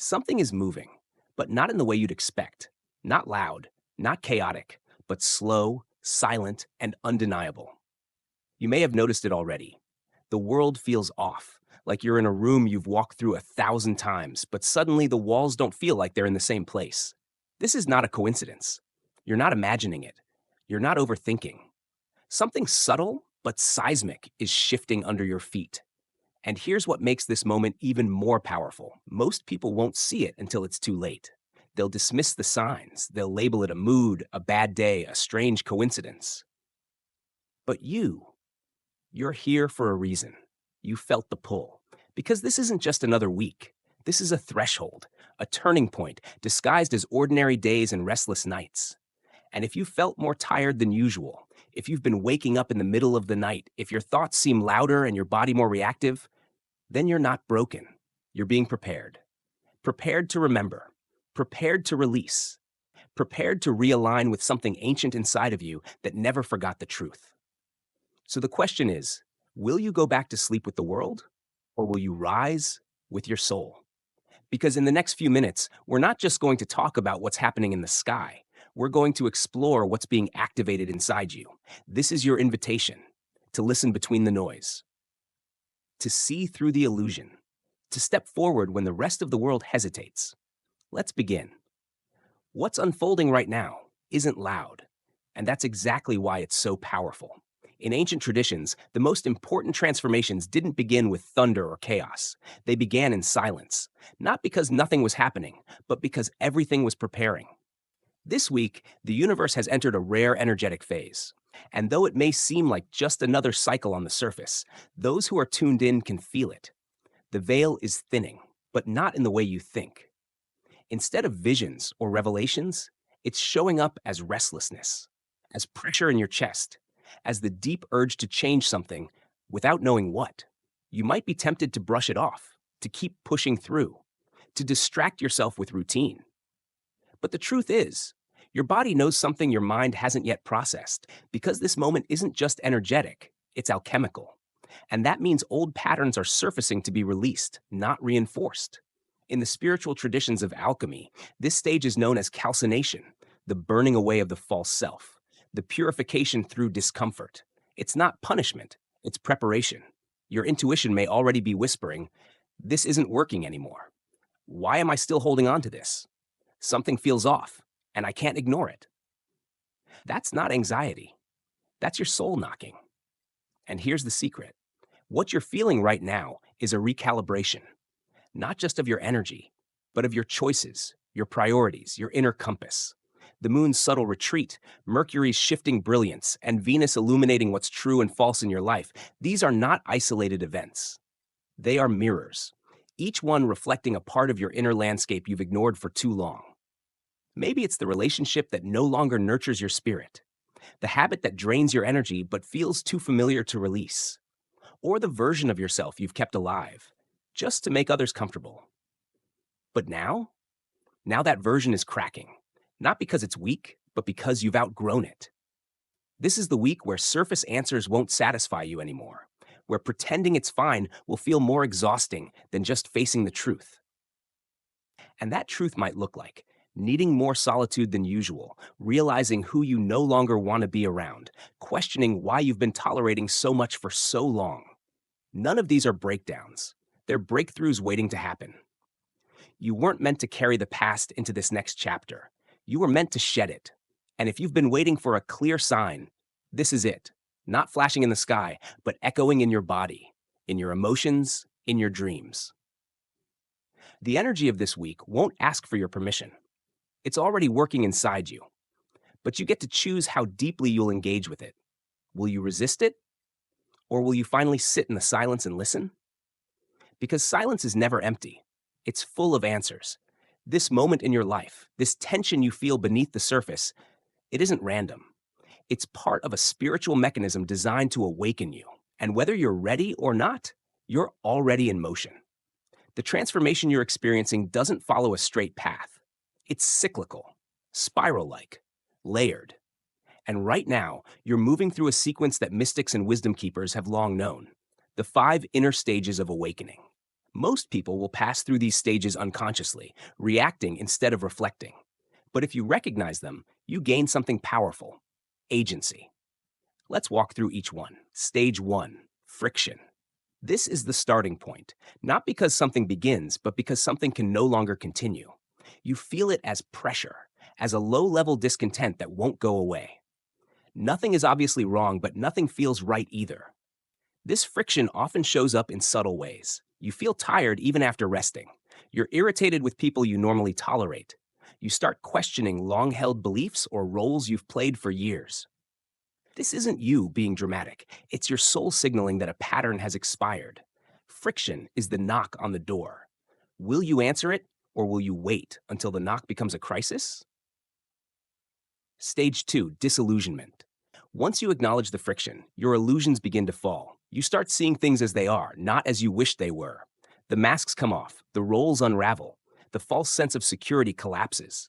Something is moving, but not in the way you'd expect. Not loud, not chaotic, but slow, silent, and undeniable. You may have noticed it already. The world feels off, like you're in a room you've walked through 1,000 times, but suddenly the walls don't feel like they're in the same place. This is not a coincidence. You're not imagining it. You're not overthinking. Something subtle but seismic is shifting under your feet. And here's what makes this moment even more powerful. Most people won't see it until it's too late. They'll dismiss the signs. They'll label it a mood, a bad day, a strange coincidence. But you're here for a reason. You felt the pull. Because this isn't just another week. This is a threshold, a turning point disguised as ordinary days and restless nights. And if you felt more tired than usual, if you've been waking up in the middle of the night, if your thoughts seem louder and your body more reactive, then you're not broken. You're being prepared. Prepared to remember. Prepared to release. Prepared to realign with something ancient inside of you that never forgot the truth. So the question is, will you go back to sleep with the world? Or will you rise with your soul? Because in the next few minutes, we're not just going to talk about what's happening in the sky. We're going to explore what's being activated inside you. This is your invitation to listen between the noise, to see through the illusion, to step forward when the rest of the world hesitates. Let's begin. What's unfolding right now isn't loud, and that's exactly why it's so powerful. In ancient traditions, the most important transformations didn't begin with thunder or chaos. They began in silence, not because nothing was happening, but because everything was preparing. This week, the universe has entered a rare energetic phase. And though it may seem like just another cycle on the surface, those who are tuned in can feel it. The veil is thinning, but not in the way you think. Instead of visions or revelations, it's showing up as restlessness, as pressure in your chest, as the deep urge to change something without knowing what. You might be tempted to brush it off, to keep pushing through, to distract yourself with routine. But the truth is, your body knows something your mind hasn't yet processed, because this moment isn't just energetic, it's alchemical. And that means old patterns are surfacing to be released, not reinforced. In the spiritual traditions of alchemy, this stage is known as calcination, the burning away of the false self, the purification through discomfort. It's not punishment, it's preparation. Your intuition may already be whispering, "This isn't working anymore. Why am I still holding on to this? Something feels off, and I can't ignore it." That's not anxiety. That's your soul knocking. And here's the secret. What you're feeling right now is a recalibration, not just of your energy, but of your choices, your priorities, your inner compass. The moon's subtle retreat, Mercury's shifting brilliance, and Venus illuminating what's true and false in your life, these are not isolated events. They are mirrors, each one reflecting a part of your inner landscape you've ignored for too long. Maybe it's the relationship that no longer nurtures your spirit, the habit that drains your energy but feels too familiar to release, or the version of yourself you've kept alive, just to make others comfortable. But now that version is cracking, not because it's weak, but because you've outgrown it. This is the week where surface answers won't satisfy you anymore, where pretending it's fine will feel more exhausting than just facing the truth. And that truth might look like needing more solitude than usual, realizing who you no longer want to be around, questioning why you've been tolerating so much for so long. None of these are breakdowns. They're breakthroughs waiting to happen. You weren't meant to carry the past into this next chapter. You were meant to shed it. And if you've been waiting for a clear sign, this is it. Not flashing in the sky, but echoing in your body, in your emotions, in your dreams. The energy of this week won't ask for your permission. It's already working inside you. But you get to choose how deeply you'll engage with it. Will you resist it? Or will you finally sit in the silence and listen? Because silence is never empty. It's full of answers. This moment in your life, this tension you feel beneath the surface, it isn't random. It's part of a spiritual mechanism designed to awaken you. And whether you're ready or not, you're already in motion. The transformation you're experiencing doesn't follow a straight path. It's cyclical, spiral-like, layered. And right now, you're moving through a sequence that mystics and wisdom keepers have long known, the 5 inner stages of awakening. Most people will pass through these stages unconsciously, reacting instead of reflecting. But if you recognize them, you gain something powerful: agency. Let's walk through each one. Stage 1: friction. This is the starting point, not because something begins, but because something can no longer continue. You feel it as pressure, as a low level discontent that won't go away. Nothing is obviously wrong, but nothing feels right either. This friction often shows up in subtle ways. You feel tired even after resting. You're irritated with people you normally tolerate. You start questioning long held beliefs or roles you've played for years. This isn't you being dramatic, it's your soul signaling that a pattern has expired. Friction is the knock on the door. Will you answer it, or will you wait until the knock becomes a crisis? Stage 2: disillusionment. Once you acknowledge the friction, your illusions begin to fall. You start seeing things as they are, not as you wish they were. The masks come off, the roles unravel, the false sense of security collapses.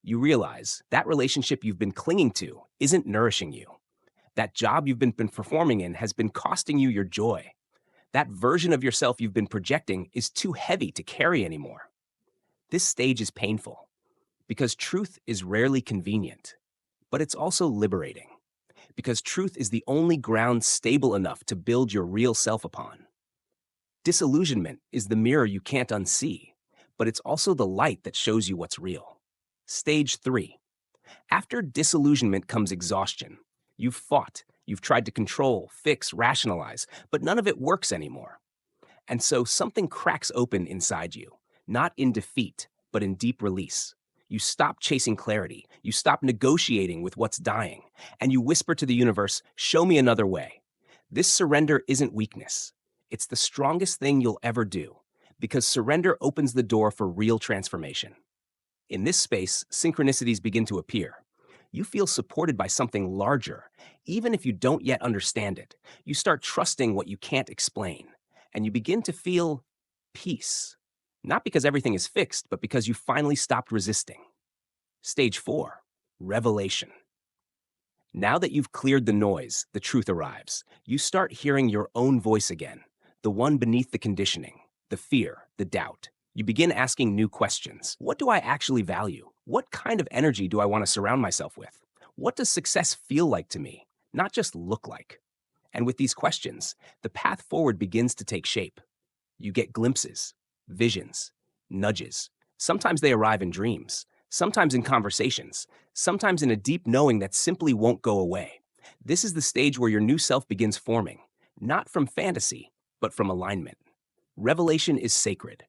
You realize that relationship you've been clinging to isn't nourishing you. That job you've been performing in has been costing you your joy. That version of yourself you've been projecting is too heavy to carry anymore. This stage is painful because truth is rarely convenient, but it's also liberating because truth is the only ground stable enough to build your real self upon. Disillusionment is the mirror you can't unsee, but it's also the light that shows you what's real. Stage 3. After disillusionment comes exhaustion. You've fought, you've tried to control, fix, rationalize, but none of it works anymore. And so something cracks open inside you, not in defeat, but in deep release. You stop chasing clarity, you stop negotiating with what's dying, and you whisper to the universe, "Show me another way." This surrender isn't weakness. It's the strongest thing you'll ever do, because surrender opens the door for real transformation. In this space, synchronicities begin to appear. You feel supported by something larger, even if you don't yet understand it. You start trusting what you can't explain, and you begin to feel peace. Not because everything is fixed, but because you finally stopped resisting. Stage 4: revelation. Now that you've cleared the noise, the truth arrives. You start hearing your own voice again, the one beneath the conditioning, the fear, the doubt. You begin asking new questions. What do I actually value? What kind of energy do I want to surround myself with? What does success feel like to me, not just look like? And with these questions, the path forward begins to take shape. You get glimpses, visions, nudges. Sometimes they arrive in dreams, sometimes in conversations, sometimes in a deep knowing that simply won't go away. This is the stage where your new self begins forming, not from fantasy, but from alignment. Revelation is sacred,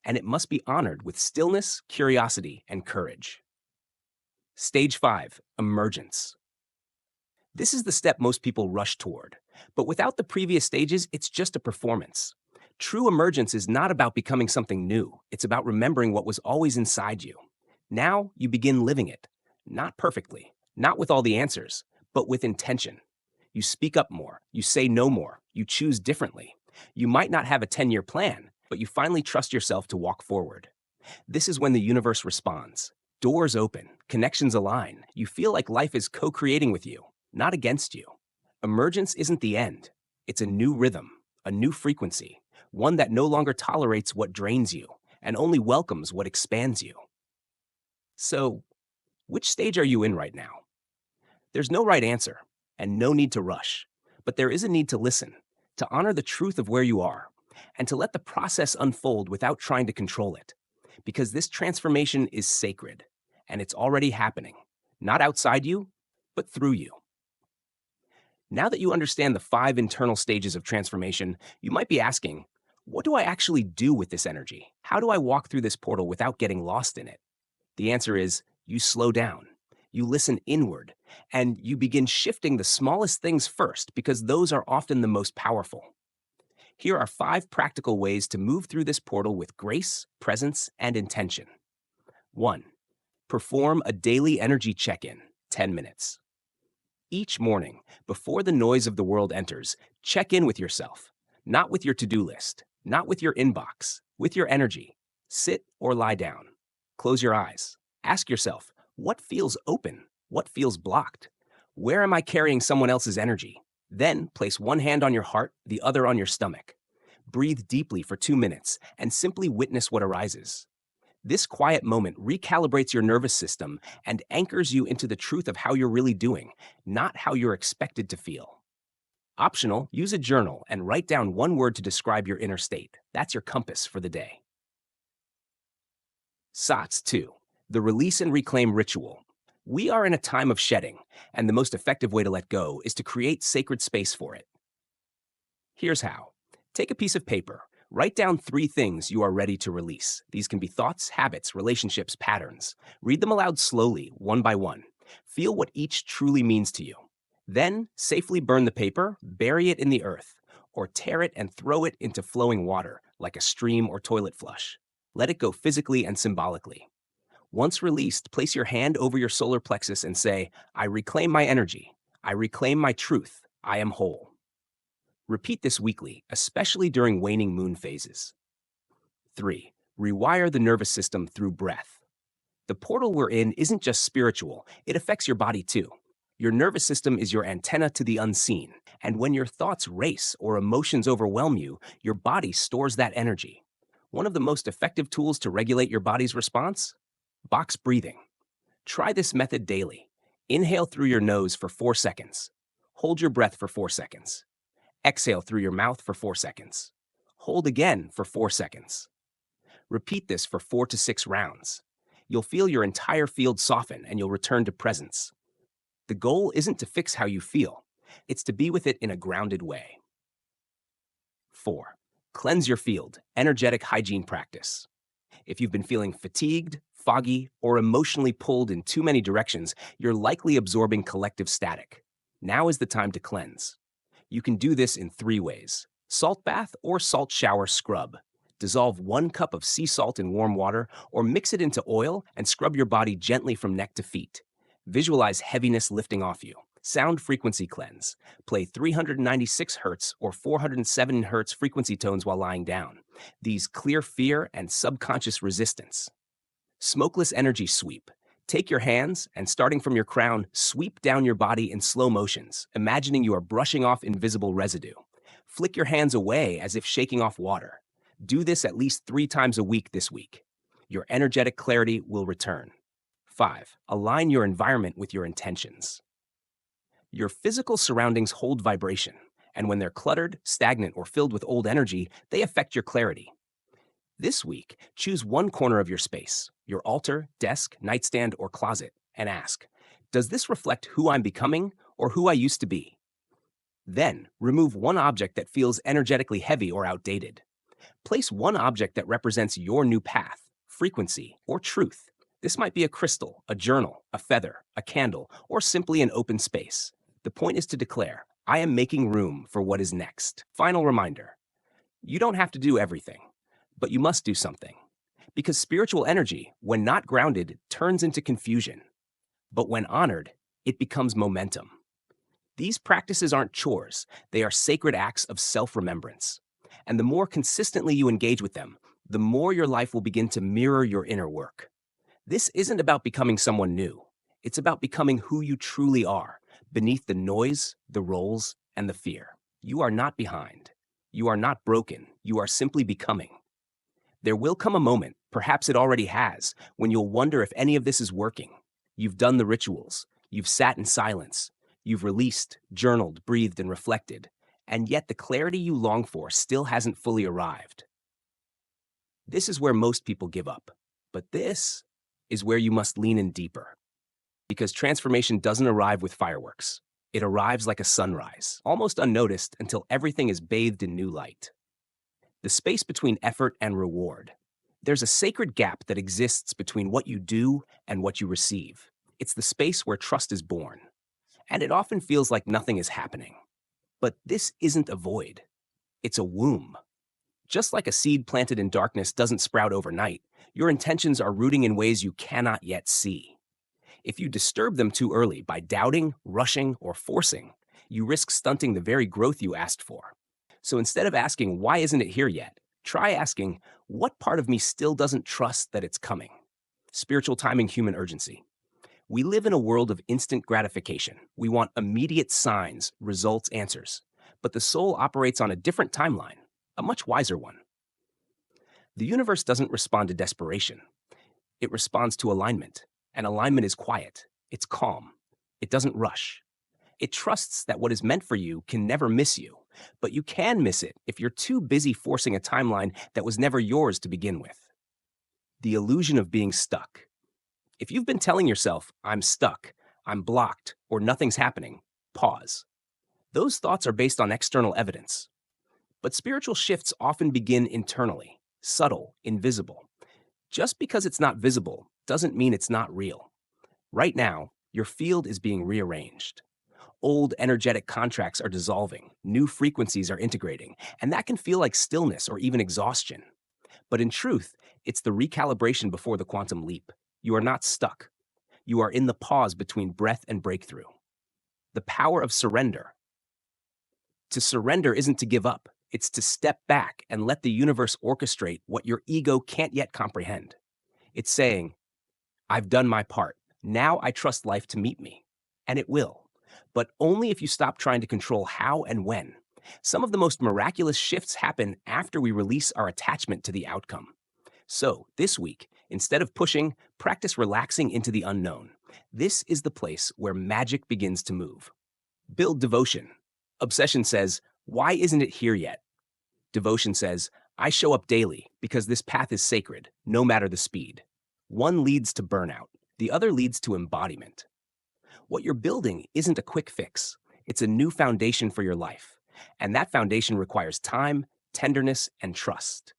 and it must be honored with stillness, curiosity, and courage. Stage 5: emergence. This is the step most people rush toward, but without the previous stages, it's just a performance. True emergence is not about becoming something new, it's about remembering what was always inside you. Now you begin living it, not perfectly, not with all the answers, but with intention. You speak up more, you say no more, you choose differently. You might not have a 10-year plan, but you finally trust yourself to walk forward. This is when the universe responds. Doors open, connections align. You feel like life is co-creating with you, not against you. Emergence isn't the end. It's a new rhythm, a new frequency, one that no longer tolerates what drains you and only welcomes what expands you. So, which stage are you in right now? There's no right answer and no need to rush, but there is a need to listen, to honor the truth of where you are, and to let the process unfold without trying to control it. Because this transformation is sacred, and it's already happening, not outside you, but through you. Now that you understand the 5 internal stages of transformation, you might be asking, what do I actually do with this energy? How do I walk through this portal without getting lost in it? The answer is, you slow down, you listen inward, and you begin shifting the smallest things first because those are often the most powerful. Here are 5 practical ways to move through this portal with grace, presence, and intention. 1. Perform a daily energy check-in, 10 minutes. Each morning, before the noise of the world enters, check in with yourself, not with your to-do list, not with your inbox, with your energy. Sit or lie down. Close your eyes. Ask yourself, what feels open? What feels blocked? Where am I carrying someone else's energy? Then place one hand on your heart, the other on your stomach. Breathe deeply for 2 minutes and simply witness what arises. This quiet moment recalibrates your nervous system and anchors you into the truth of how you're really doing, not how you're expected to feel. Optional, use a journal and write down one word to describe your inner state. That's your compass for the day. SOTS 2, the release and reclaim ritual. We are in a time of shedding, and the most effective way to let go is to create sacred space for it. Here's how. Take a piece of paper. Write down 3 things you are ready to release. These can be thoughts, habits, relationships, patterns. Read them aloud slowly, one by one. Feel what each truly means to you. Then, safely burn the paper, bury it in the earth, or tear it and throw it into flowing water, like a stream or toilet flush. Let it go physically and symbolically. Once released, place your hand over your solar plexus and say, I reclaim my energy. I reclaim my truth. I am whole. Repeat this weekly, especially during waning moon phases. 3. Rewire the nervous system through breath. The portal we're in isn't just spiritual, it affects your body too. Your nervous system is your antenna to the unseen, and when your thoughts race or emotions overwhelm you, your body stores that energy. One of the most effective tools to regulate your body's response? Box breathing. Try this method daily. Inhale through your nose for 4 seconds. Hold your breath for 4 seconds. Exhale through your mouth for 4 seconds. Hold again for 4 seconds. Repeat this for 4 to 6 rounds. You'll feel your entire field soften and you'll return to presence. The goal isn't to fix how you feel, it's to be with it in a grounded way. 4. Cleanse your field, energetic hygiene practice. If you've been feeling fatigued, foggy, or emotionally pulled in too many directions, you're likely absorbing collective static. Now is the time to cleanse. You can do this in 3 ways. Salt bath or salt shower scrub. Dissolve 1 cup of sea salt in warm water or mix it into oil and scrub your body gently from neck to feet. Visualize heaviness lifting off you. Sound frequency cleanse. Play 396 Hz or 407 Hz frequency tones while lying down. These clear fear and subconscious resistance. Smokeless energy sweep. Take your hands and, starting from your crown, sweep down your body in slow motions, imagining you are brushing off invisible residue. Flick your hands away as if shaking off water. Do this at least 3 times a week this week. Your energetic clarity will return. 5. Align your environment with your intentions. Your physical surroundings hold vibration, and when they're cluttered, stagnant, or filled with old energy, they affect your clarity. This week, choose one corner of your space, your altar, desk, nightstand, or closet, and ask, does this reflect who I'm becoming or who I used to be? Then, remove one object that feels energetically heavy or outdated. Place one object that represents your new path, frequency, or truth. This might be a crystal, a journal, a feather, a candle, or simply an open space. The point is to declare, I am making room for what is next. Final reminder, you don't have to do everything, but you must do something. Because spiritual energy, when not grounded, turns into confusion. But when honored, it becomes momentum. These practices aren't chores, they are sacred acts of self-remembrance. And the more consistently you engage with them, the more your life will begin to mirror your inner work. This isn't about becoming someone new. It's about becoming who you truly are, beneath the noise, the roles, and the fear. You are not behind. You are not broken. You are simply becoming. There will come a moment, perhaps it already has, when you'll wonder if any of this is working. You've done the rituals. You've sat in silence. You've released, journaled, breathed, and reflected. And yet the clarity you long for still hasn't fully arrived. This is where most people give up. But this is where you must lean in deeper. Because transformation doesn't arrive with fireworks. It arrives like a sunrise, almost unnoticed until everything is bathed in new light. The space between effort and reward. There's a sacred gap that exists between what you do and what you receive. It's the space where trust is born. And it often feels like nothing is happening. But this isn't a void. It's a womb. Just like a seed planted in darkness doesn't sprout overnight, your intentions are rooting in ways you cannot yet see. If you disturb them too early by doubting, rushing, or forcing, you risk stunting the very growth you asked for. So instead of asking, why isn't it here yet? Try asking, what part of me still doesn't trust that it's coming? Spiritual timing, human urgency. We live in a world of instant gratification. We want immediate signs, results, answers. But the soul operates on a different timeline, a much wiser one. The universe doesn't respond to desperation. It responds to alignment. And alignment is quiet. It's calm. It doesn't rush. It trusts that what is meant for you can never miss you, but you can miss it if you're too busy forcing a timeline that was never yours to begin with. The illusion of being stuck. If you've been telling yourself, I'm stuck, I'm blocked, or nothing's happening, pause. Those thoughts are based on external evidence. But spiritual shifts often begin internally, subtle, invisible. Just because it's not visible doesn't mean it's not real. Right now, your field is being rearranged. Old energetic contracts are dissolving, new frequencies are integrating, and that can feel like stillness or even exhaustion. But in truth, it's the recalibration before the quantum leap. You are not stuck. You are in the pause between breath and breakthrough. The power of surrender. To surrender isn't to give up. It's to step back and let the universe orchestrate what your ego can't yet comprehend. It's saying, I've done my part. Now I trust life to meet me. And it will. But only if you stop trying to control how and when. Some of the most miraculous shifts happen after we release our attachment to the outcome. So, this week, instead of pushing, practice relaxing into the unknown. This is the place where magic begins to move. Build devotion. Obsession says, why isn't it here yet? Devotion says, I show up daily because this path is sacred, no matter the speed. One leads to burnout. The other leads to embodiment. What you're building isn't a quick fix. It's a new foundation for your life. And that foundation requires time, tenderness, and trust.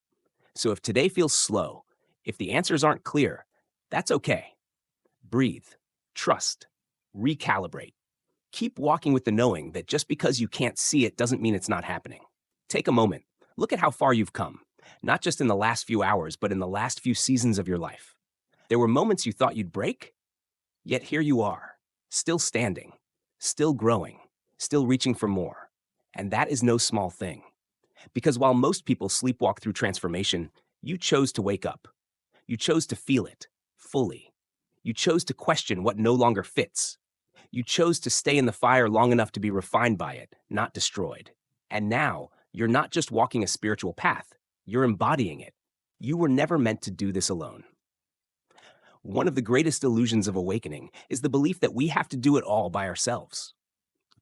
So if today feels slow, if the answers aren't clear, that's okay. Breathe, trust, recalibrate. Keep walking with the knowing that just because you can't see it doesn't mean it's not happening. Take a moment. Look at how far you've come, not just in the last few hours, but in the last few seasons of your life. There were moments you thought you'd break, yet here you are, still standing, still growing, still reaching for more. And that is no small thing. Because while most people sleepwalk through transformation, you chose to wake up. You chose to feel it, fully. You chose to question what no longer fits. You chose to stay in the fire long enough to be refined by it, not destroyed. And now, you're not just walking a spiritual path, you're embodying it. You were never meant to do this alone. One of the greatest illusions of awakening is the belief that we have to do it all by ourselves.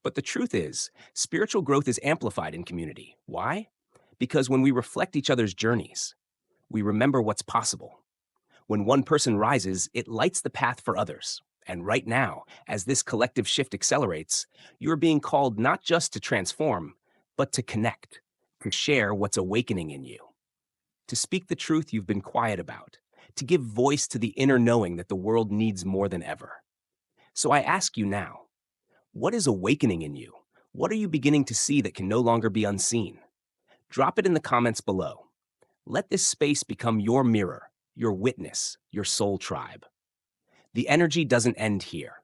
But the truth is, spiritual growth is amplified in community. Why? Because when we reflect each other's journeys, we remember what's possible. When one person rises, it lights the path for others. And right now, as this collective shift accelerates, you're being called not just to transform, but to connect, to share what's awakening in you, to speak the truth you've been quiet about, to give voice to the inner knowing that the world needs more than ever. So I ask you now, what is awakening in you? What are you beginning to see that can no longer be unseen? Drop it in the comments below. Let this space become your mirror, your witness, your soul tribe. The energy doesn't end here.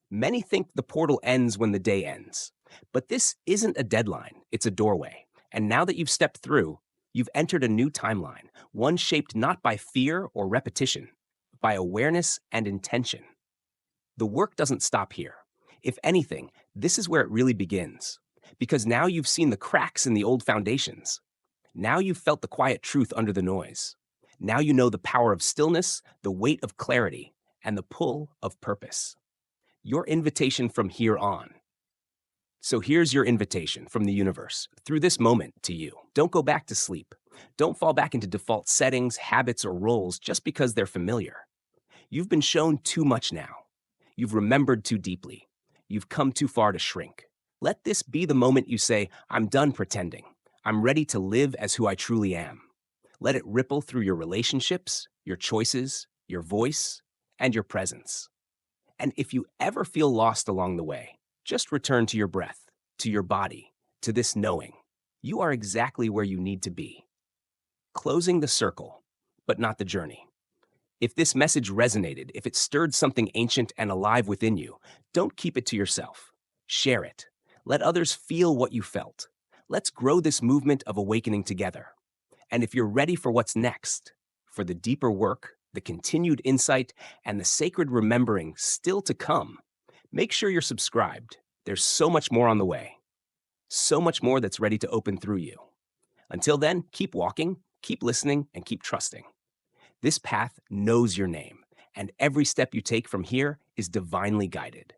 Many think the portal ends when the day ends, but this isn't a deadline, it's a doorway. And now that you've stepped through, you've entered a new timeline, one shaped not by fear or repetition, but by awareness and intention. The work doesn't stop here. If anything, this is where it really begins. Because now you've seen the cracks in the old foundations. Now you've felt the quiet truth under the noise. Now you know the power of stillness, the weight of clarity, and the pull of purpose. Your invitation from here on. So here's your invitation from the universe, through this moment to you. Don't go back to sleep. Don't fall back into default settings, habits, or roles just because they're familiar. You've been shown too much now. You've remembered too deeply. You've come too far to shrink. Let this be the moment you say, I'm done pretending. I'm ready to live as who I truly am. Let it ripple through your relationships, your choices, your voice, and your presence. And if you ever feel lost along the way, just return to your breath, to your body, to this knowing. You are exactly where you need to be. Closing the circle, but not the journey. If this message resonated, if it stirred something ancient and alive within you, don't keep it to yourself. Share it. Let others feel what you felt. Let's grow this movement of awakening together. And if you're ready for what's next, for the deeper work, the continued insight, and the sacred remembering still to come, make sure you're subscribed. There's so much more on the way. So much more that's ready to open through you. Until then, keep walking, keep listening, and keep trusting. This path knows your name, and every step you take from here is divinely guided.